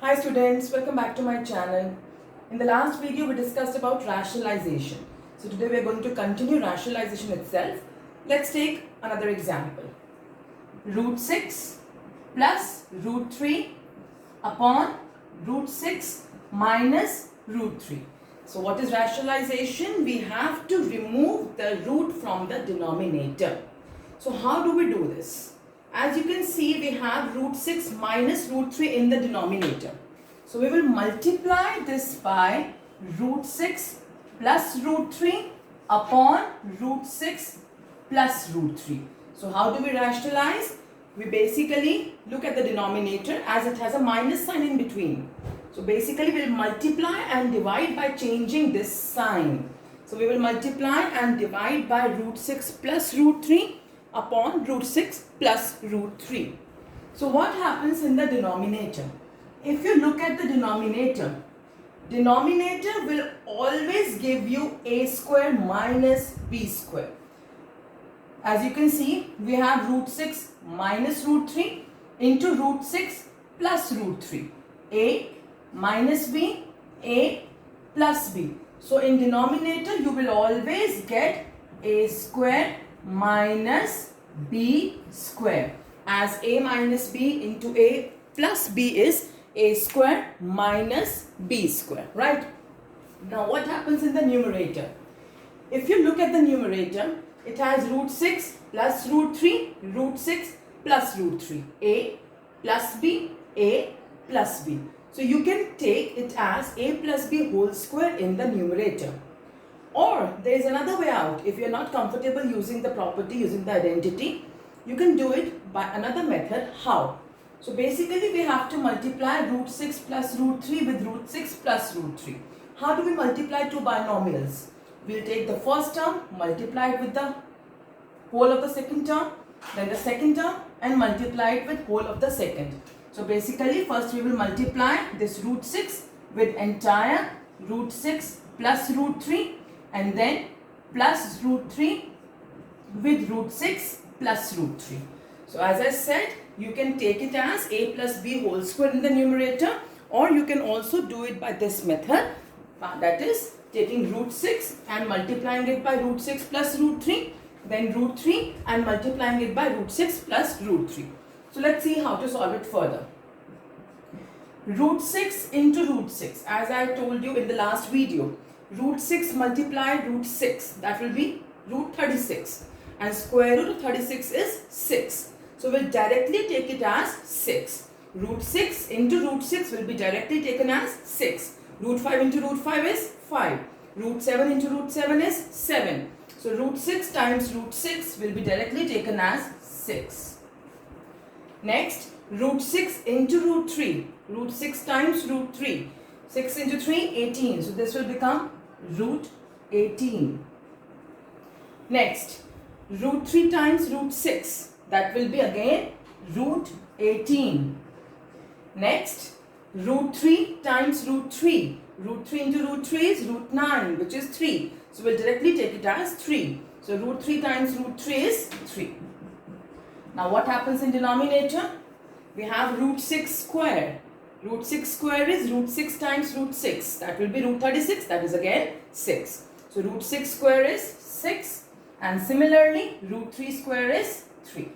Hi students, welcome back to my channel. In the last video we discussed about rationalization. So today we are going to continue rationalization itself. Let's take another example. Root 6 plus root 3 upon root 6 minus root 3. So what is rationalization? We have to remove the root from the denominator. So how do we do this? As you can see, we have root 6 minus root 3 in the denominator. So we will multiply this by root 6 plus root 3 upon root 6 plus root 3. So how do we rationalize? We basically look at the denominator as it has a minus sign in between. So basically we will multiply and divide by changing this sign. So we will multiply and divide by root 6 plus root 3 upon root 6 plus root 3. So what happens in the denominator? If you look at the denominator will always give you a square minus b square. As you can see, we have root 6 minus root 3 into root 6 plus root 3. A minus b, a plus b. So in denominator you will always get a square minus b square, as a minus b into a plus b is a square minus b square, right? Now what happens in the numerator? If you look at the numerator, it has root 6 plus root 3, root 6 plus root 3, a plus b, a plus b. So you can take it as a plus b whole square in the numerator. Or there is another way out. If you are not comfortable using the property, using the identity, you can do it by another method. How? So basically we have to multiply root 6 plus root 3 with root 6 plus root 3. How do we multiply two binomials? We'll take the first term, multiply it with the whole of the second term, then the second term, and multiply it with whole of the second. So basically first we will multiply this root 6 with entire root 6 plus root 3, and then plus root 3 with root 6 plus root 3. So as I said, you can take it as a plus b whole square in the numerator, or you can also do it by this method, that is taking root 6 and multiplying it by root 6 plus root 3, then root 3 and multiplying it by root 6 plus root 3. So let's see how to solve it further. Root 6 into root 6, as I told you in the last video, root 6 multiplied root 6, that will be root 36, and square root of 36 is 6. So we'll directly take it as 6. Root 6 into root 6 will be directly taken as 6. Root 5 into root 5 is 5. Root 7 into root 7 is 7. So root 6 times root 6 will be directly taken as 6. Next, root 6 into root 3. Root 6 times root 3. 6 into 3, 18. So this will become root 18. Next, root 3 times root 6. That will be again root 18. Next, root 3 times root 3. Root 3 into root 3 is root 9, which is 3. So we'll directly take it as 3. So root 3 times root 3 is 3. Now what happens in denominator? We have root 6 square. Root 6 square is root 6 times root 6. That will be root 36. That is again 6. So root 6 square is 6. And similarly, root 3 square is 3.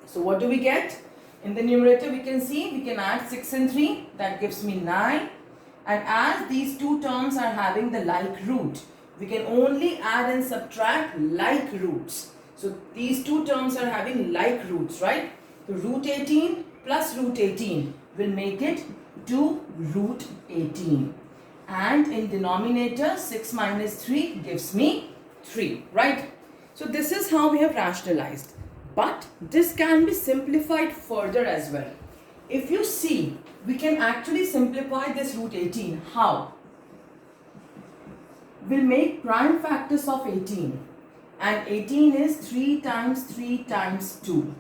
So what do we get? In the numerator we can see, we can add 6 and 3. That gives me 9. And as these two terms are having the like root, we can only add and subtract like roots. So these two terms are having like roots, right? So root 18 plus root 18 will make it 2 root 18. And in denominator, 6 minus 3 gives me 3, right? So this is how we have rationalized. But this can be simplified further as well. If you see, we can actually simplify this root 18. How? We'll make prime factors of 18. And 18 is 3 times 3 times 2.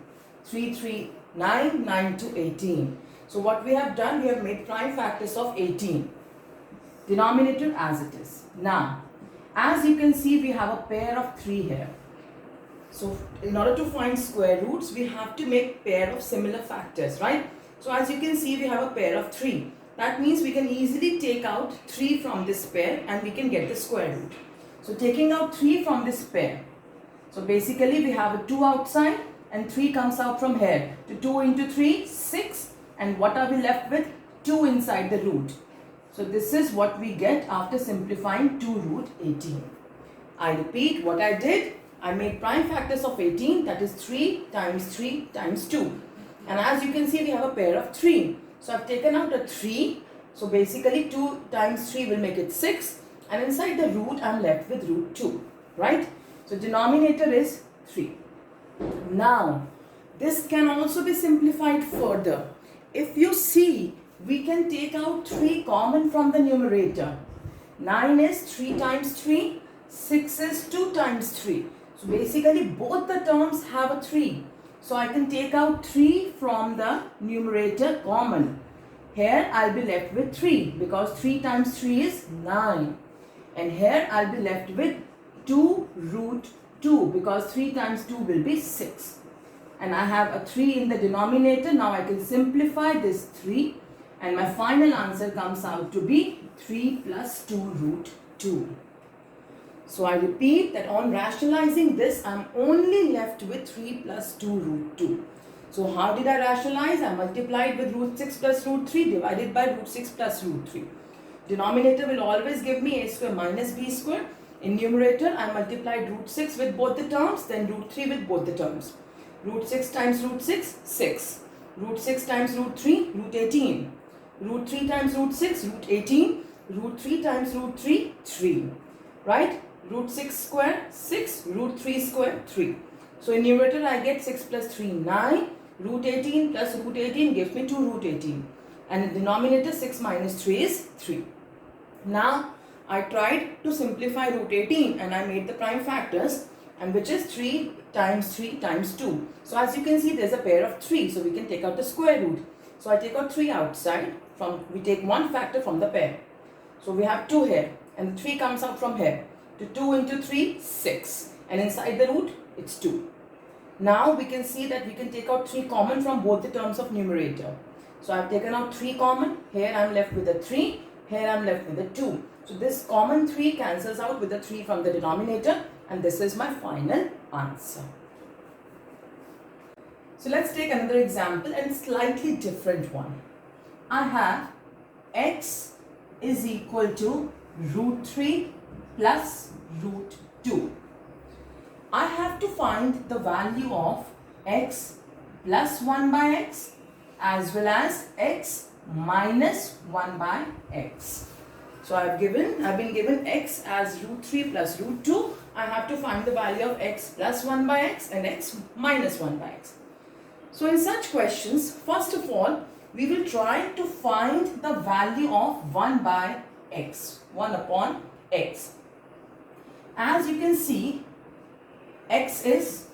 3, 3, 9, 9 to 18. So what we have done, we have made prime factors of 18. Denominator as it is. Now, as you can see, we have a pair of 3 here. So in order to find square roots, we have to make pair of similar factors, right? So as you can see, we have a pair of 3. That means we can easily take out 3 from this pair and we can get the square root. So taking out 3 from this pair. So basically we have a 2 outside and 3 comes out from here. So 2 into 3, 6. And what are we left with? 2 inside the root. So this is what we get after simplifying 2 root 18. I repeat what I did. I made prime factors of 18, that is 3 times 3 times 2. And as you can see, we have a pair of 3. So I've taken out a 3. So basically 2 times 3 will make it 6. And inside the root, I'm left with root 2. Right? So denominator is 3. Now, this can also be simplified further. If you see, we can take out 3 common from the numerator. 9 is 3 times 3. 6 is 2 times 3. So basically both the terms have a 3. So I can take out 3 from the numerator common. Here I'll be left with 3 because 3 times 3 is 9. And here I'll be left with 2 root 2 because 3 times 2 will be 6. And I have a 3 in the denominator. Now I can simplify this 3 and my final answer comes out to be 3 plus 2 root 2. So I repeat that on rationalizing this, I'm only left with 3 plus 2 root 2. So how did I rationalize? I multiplied with root 6 plus root 3 divided by root 6 plus root 3. Denominator will always give me a square minus b square. In numerator, I multiplied root 6 with both the terms, then root 3 with both the terms. Root 6 times root 6, 6. Root 6 times root 3, root 18. Root 3 times root 6, root 18. Root 3 times root 3, 3. Right? Root 6 square, 6. Root 3 square, 3. So in numerator, I get 6 plus 3, 9. Root 18 plus root 18 gives me 2 root 18. And in denominator, 6 minus 3 is 3. Now, I tried to simplify root 18 and I made the prime factors, and which is 3 times 3 times 2. So as you can see, there's a pair of 3. So we can take out the square root. So I take out 3 outside. We take one factor from the pair. So we have 2 here and 3 comes out from here. To 2 into 3, 6. And inside the root, it's 2. Now we can see that we can take out 3 common from both the terms of numerator. So I've taken out 3 common. Here I'm left with a 3. Here I'm left with a 2. So this common 3 cancels out with the 3 from the denominator. And this is my final answer. So let's take another example and slightly different one. I have x is equal to root 3 plus root 2. I have to find the value of x plus 1 by x as well as x minus 1 by x. So I've been given x as root 3 plus root 2. I have to find the value of x plus 1 by x and x minus 1 by x. So in such questions, first of all, we will try to find the value of 1 by x, 1 upon x. As you can see, x is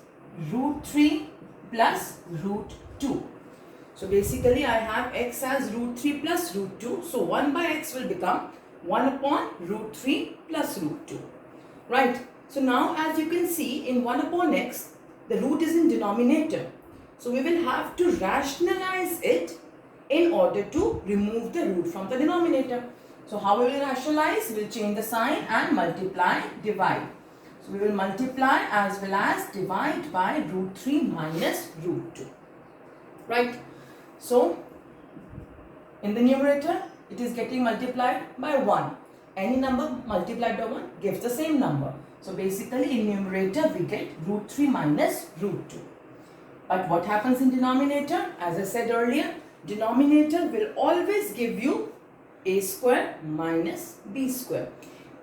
root 3 plus root 2. So basically I have x as root 3 plus root 2. So 1 by x will become 1 upon root 3 plus root 2. Right. So now as you can see, in 1 upon x, the root is in denominator. So we will have to rationalize it in order to remove the root from the denominator. So how we will rationalize? We will change the sign and multiply, divide. So we will multiply as well as divide by root 3 minus root 2. Right. So in the numerator, it is getting multiplied by 1. Any number multiplied by 1 gives the same number. So basically in numerator, we get root 3 minus root 2. But what happens in denominator? As I said earlier, denominator will always give you a square minus b square.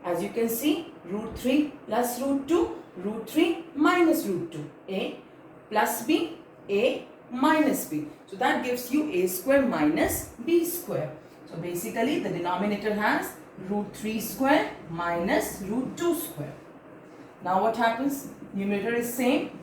As you can see, root 3 plus root 2, root 3 minus root 2. A plus b, a minus b. So that gives you a square minus b square. So basically the denominator has root 3 square minus root 2 square. Now what happens? Numerator is same.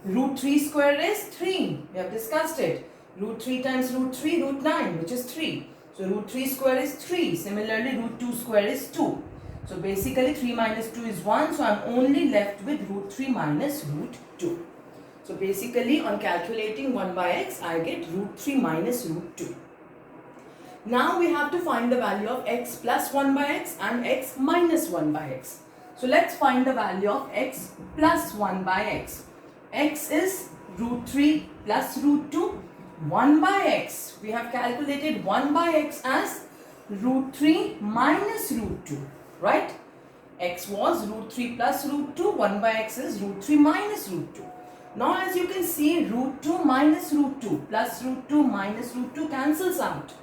Root 3 square is 3. We have discussed it. Root 3 times root 3, root 9, which is 3. So root 3 square is 3. Similarly, root 2 square is 2. So basically 3 minus 2 is 1. So I'm only left with root 3 minus root 2. So basically on calculating 1 by x, I get root 3 minus root 2. Now we have to find the value of x plus 1 by x and x minus 1 by x. So let's find the value of x plus 1 by x. X is root 3 plus root 2. 1 by x, we have calculated 1 by x as root 3 minus root 2, right? X was root 3 plus root 2, 1 by x is root 3 minus root 2. Now as you can see, root 2 minus root 2 plus root 2 minus root 2 cancels out.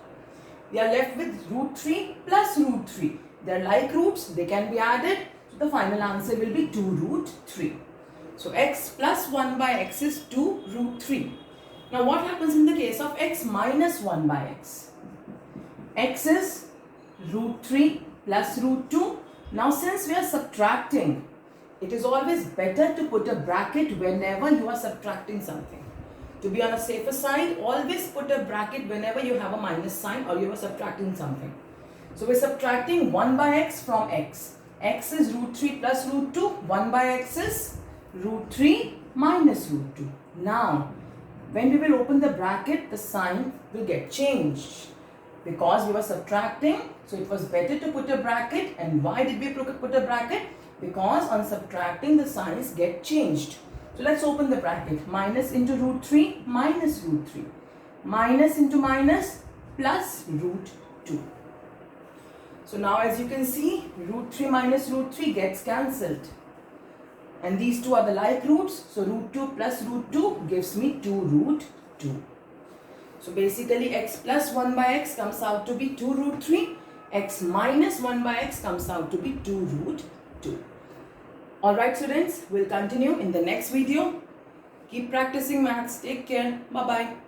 We are left with root 3 plus root 3. They are like roots, they can be added. So the final answer will be 2 root 3. So x plus 1 by x is 2 root 3. Now what happens in the case of x minus 1 by x? X is root 3 plus root 2. Now since we are subtracting, it is always better to put a bracket whenever you are subtracting something. To be on a safer side, always put a bracket whenever you have a minus sign or you are subtracting something. So we are subtracting 1 by x from x. X is root 3 plus root 2. 1 by x is root 3 minus root 2. Now, when we will open the bracket, the sign will get changed. Because we were subtracting, so it was better to put a bracket. And why did we put a bracket? Because on subtracting, the signs get changed. So let's open the bracket. Minus into root 3 minus root 3. Minus into minus plus root 2. So now as you can see, root 3 minus root 3 gets cancelled. And these two are the like roots. So root 2 plus root 2 gives me 2 root 2. So basically x plus 1 by x comes out to be 2 root 3. X minus 1 by x comes out to be 2 root 2. Alright students, we'll continue in the next video. Keep practicing maths. Take care. Bye-bye.